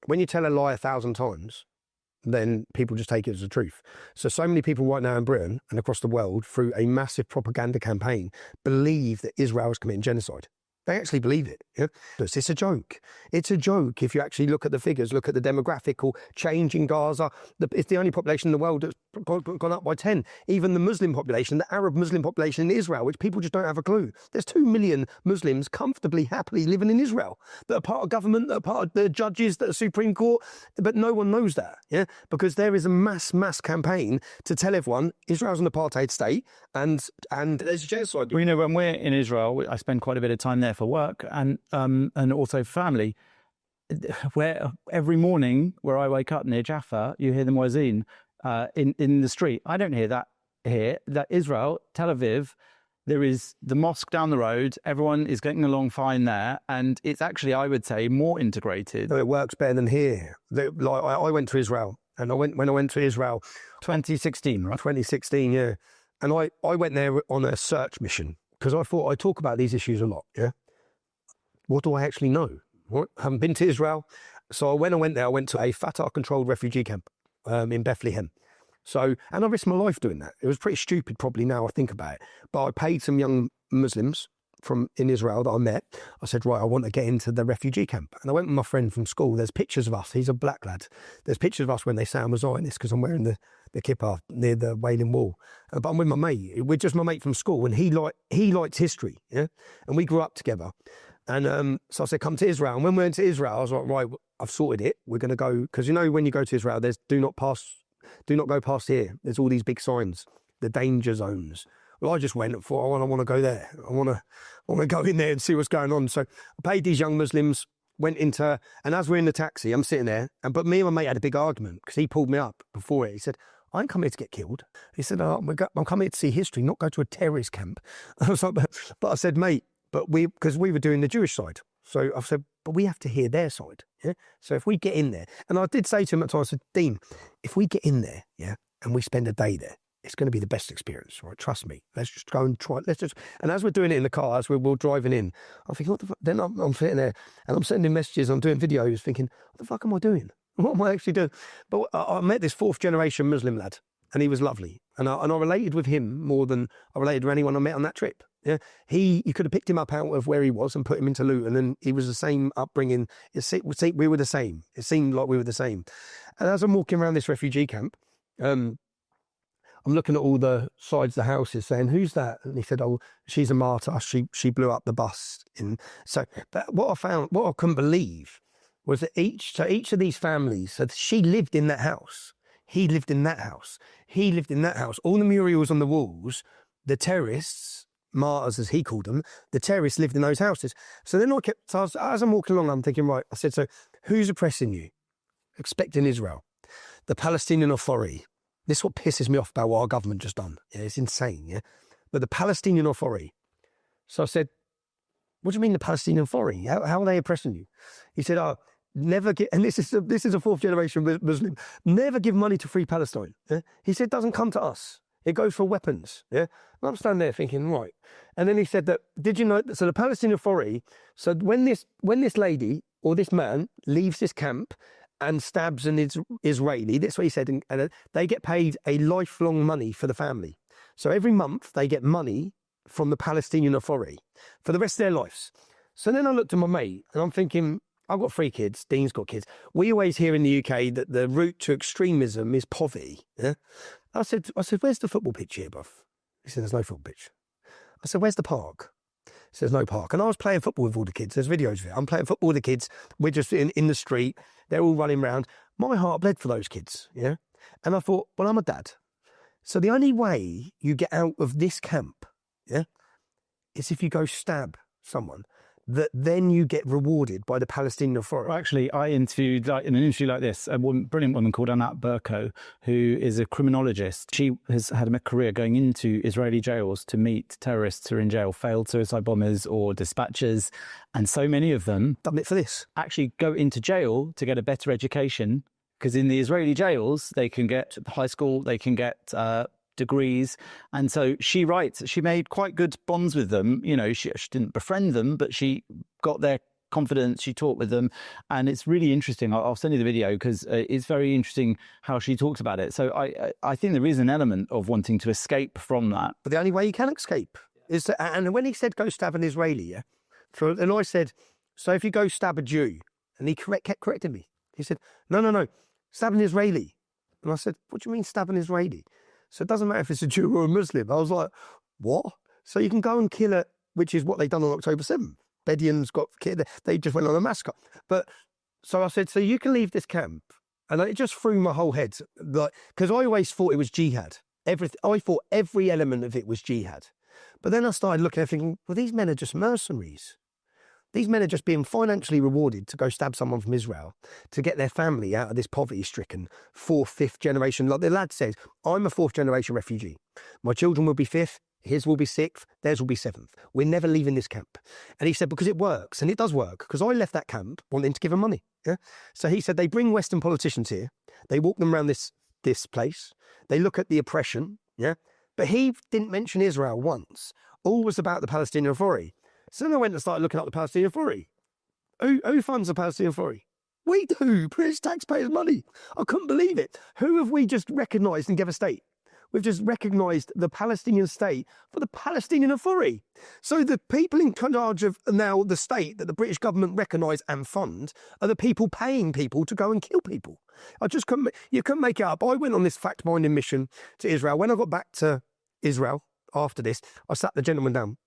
when you tell a lie 1,000 times, then people just take it as the truth. So many people right now in Britain and across the world, through a massive propaganda campaign, believe that Israel is committing genocide. They actually believe it. Yeah? It's a joke. It's a joke if you actually look at the figures, look at the demographical change in Gaza. It's the only population in the world that's gone up by 10. Even the Muslim population, the Arab Muslim population in Israel, which people just don't have a clue. There's 2 million Muslims comfortably, happily living in Israel that are part of government, that are part of the judges, that are Supreme Court, but no one knows that, yeah? Because there is a mass campaign to tell everyone Israel's an apartheid state and there's a genocide. Well, when we're in Israel, I spend quite a bit of time there for work and also family, where every morning where I wake up near Jaffa, you hear the muezzin in the street. I don't hear that here. That Israel, Tel Aviv, there is the mosque down the road. Everyone is getting along fine there. And it's actually, I would say, more integrated. No, it works better than here. I went to Israel, and when I went to Israel... 2016, right? 2016, yeah. And I went there on a search mission because I thought I talk about these issues a lot, yeah? What do I actually know? What? I haven't been to Israel. So when I went there, I went to a Fatah-controlled refugee camp in Bethlehem. And I risked my life doing that. It was pretty stupid probably now I think about it. But I paid some young Muslims in Israel that I met. I said, right, I want to get into the refugee camp. And I went with my friend from school. There's pictures of us. He's a black lad. There's pictures of us when they say I'm a Zionist because I'm wearing the kippah near the Wailing Wall. But I'm with my mate. We're just my mate from school, and he liked history, yeah? And we grew up together. And so I said, come to Israel. And when we went to Israel, I was like, right, I've sorted it. We're going to go, because when you go to Israel, there's do not go past here. There's all these big signs, the danger zones. Well, I just went and thought, I want to go there. I want to go in there and see what's going on. So I paid these young Muslims, went into, and as we're in the taxi, I'm sitting there, but me and my mate had a big argument because he pulled me up before it. He said, I ain't come here to get killed. He said, I'm coming here to see history, not go to a terrorist camp. I was like, but I said, mate, because we were doing the Jewish side. So I said, but we have to hear their side. Yeah. So if we get in there, and I did say to him at times, I said, Dean, if we get in there, yeah, and we spend a day there, it's going to be the best experience, right? Trust me. Let's just go and try. And as we're doing it in the car, as we're driving in, I'm thinking, what the fuck? Then I'm sitting there and I'm sending messages, I'm doing videos thinking, what the fuck am I doing? What am I actually doing? But I met this 4th generation Muslim lad, and he was lovely. And I related with him more than I related with anyone I met on that trip. Yeah, you could have picked him up out of where he was and put him into Luton, and he was the same upbringing. We were the same. It seemed like we were the same. And as I'm walking around this refugee camp, I'm looking at all the sides of the houses, saying, "Who's that?" And he said, "Oh, she's a martyr. She blew up the bus." But what I couldn't believe was that each of these families said she lived in that house. He lived in that house. He lived in that house. All the murals on the walls, the terrorists, martyrs as he called them, the terrorists lived in those houses. So then as I'm walking along, I'm thinking, right, I said, so who's oppressing you? Expecting Israel. The Palestinian Authority. This is what pisses me off about what our government just done. Yeah, it's insane, yeah? But the Palestinian Authority. So I said, what do you mean the Palestinian Authority? How are they oppressing you? He said, never give, and this is a 4th generation Muslim, never give money to free Palestine. Yeah? He said, it doesn't come to us. It goes for weapons. Yeah. And I'm standing there thinking, right. And then he said that, did you know, so the Palestinian Authority, so when this lady or this man leaves this camp and stabs an Israeli, that's what he said, and they get paid a lifelong money for the family. So every month they get money from the Palestinian Authority for the rest of their lives. So then I looked at my mate and I'm thinking, I've got 3 kids, Dean's got kids. We always hear in the UK that the route to extremism is poverty. Yeah? I said, where's the football pitch here, bruv? He said, there's no football pitch. I said, where's the park? He said, there's no park. And I was playing football with all the kids. There's videos of it. I'm playing football with the kids. We're just in the street. They're all running around. My heart bled for those kids, yeah? And I thought, well, I'm a dad. So the only way you get out of this camp, yeah, is if you go stab someone, that then you get rewarded by the Palestinian Authority. Well, actually, I interviewed, in an interview like this, a brilliant woman called Anat Burko, who is a criminologist. She has had a career going into Israeli jails to meet terrorists who are in jail, failed suicide bombers or dispatchers. And so many of them done it for this. Actually go into jail to get a better education, because in the Israeli jails, they can get high school, they can get degrees. And so she writes, she made quite good bonds with them. You know, she didn't befriend them, but she got their confidence. She talked with them, and it's really interesting. I'll send you the video because it's very interesting how she talks about it. So I think there is an element of wanting to escape from that. But the only way you can escape is to, and when he said go stab an Israeli, yeah, and I said, so if you go stab a Jew, and he kept correcting me. He said, no, stab an Israeli. And I said, what do you mean stab an Israeli? So it doesn't matter if it's a Jew or a Muslim. I was like, what? So you can go and kill it, which is what they done on October 7th. Bedouins got killed. They just went on a massacre. But so I said, so you can leave this camp. And it just threw my whole head. Like, because I always thought it was jihad. I thought every element of it was jihad. But then I started looking and thinking, well, these men are just mercenaries. These men are just being financially rewarded to go stab someone from Israel to get their family out of this poverty-stricken 4th, 5th generation. Like the lad says, I'm a 4th generation refugee. My children will be 5th, his will be 6th, theirs will be 7th. We're never leaving this camp. And he said, because it works, and it does work, because I left that camp wanting to give them money. Yeah. So he said, they bring Western politicians here, they walk them around this place, they look at the oppression, yeah. But he didn't mention Israel once. All was about the Palestinian Authority. So then I went and started looking up the Palestinian Authority. Who funds the Palestinian Authority? We do, British taxpayers' money. I couldn't believe it. Who have we just recognised and give a state? We've just recognised the Palestinian state for the Palestinian Authority. So the people in charge of now the state that the British government recognise and fund are the people paying people to go and kill people. You couldn't make it up. I went on this fact-finding mission to Israel. When I got back to Israel after this, I sat the gentleman down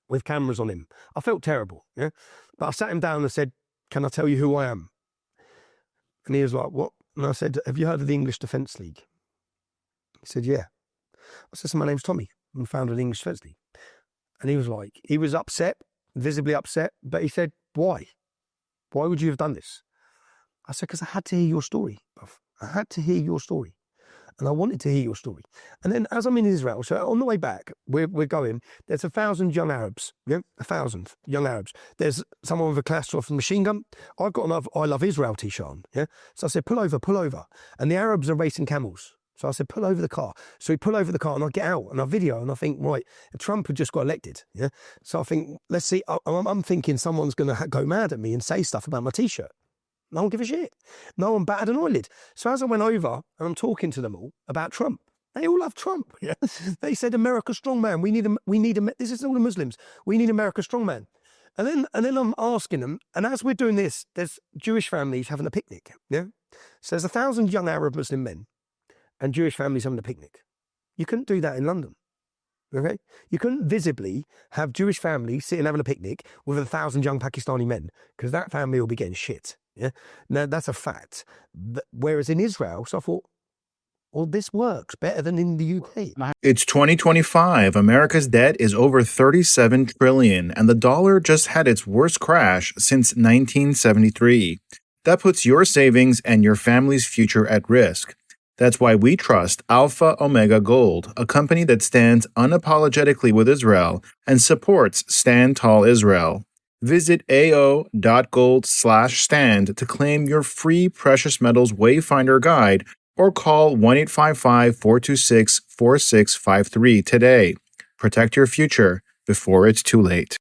with cameras on him. I felt terrible, yeah? But I sat him down and said, can I tell you who I am? And he was like, what? And I said, have you heard of the English Defence League? He said, yeah. I said, so my name's Tommy. I'm founder of the English Defence League. And he was like, he was upset, visibly upset, but he said, why? Why would you have done this? I said, because I had to hear your story, bruv. I had to hear your story. And I wanted to hear your story. And then as I'm in Israel, so on the way back, we're going, there's 1,000 young Arabs, yeah, 1,000 young Arabs. There's someone with a Kalashnikov machine gun. I've got another I Love Israel t-shirt on, yeah. So I said, pull over. And the Arabs are racing camels. So I said, pull over the car. So we pull over the car and I get out and I video and I think, right, Trump had just got elected, yeah. So I think, let's see, I'm thinking someone's going to go mad at me and say stuff about my t-shirt. No one give a shit. No one batted an eyelid. So as I went over and I'm talking to them all about Trump, they all love Trump. Yeah. They said, America strongman. We need this is all the Muslims. We need America strongman. And then I'm asking them, and as we're doing this, there's Jewish families having a picnic. Yeah. So there's 1,000 young Arab Muslim men and Jewish families having a picnic. You couldn't do that in London. Okay. You couldn't visibly have Jewish families sitting having a picnic with 1,000 young Pakistani men, because that family will be getting shit. Yeah, now that's a fact. Whereas in Israel, so I thought, well, this works better than in the UK. It's 2025. America's debt is over $37 trillion, and the dollar just had its worst crash since 1973. That puts your savings and your family's future at risk. That's why we trust Alpha Omega Gold, a company that stands unapologetically with Israel and supports Stand Tall Israel. Visit ao.gold/stand to claim your free precious metals wayfinder guide or call 1-855-426-4653 today. Protect your future before it's too late.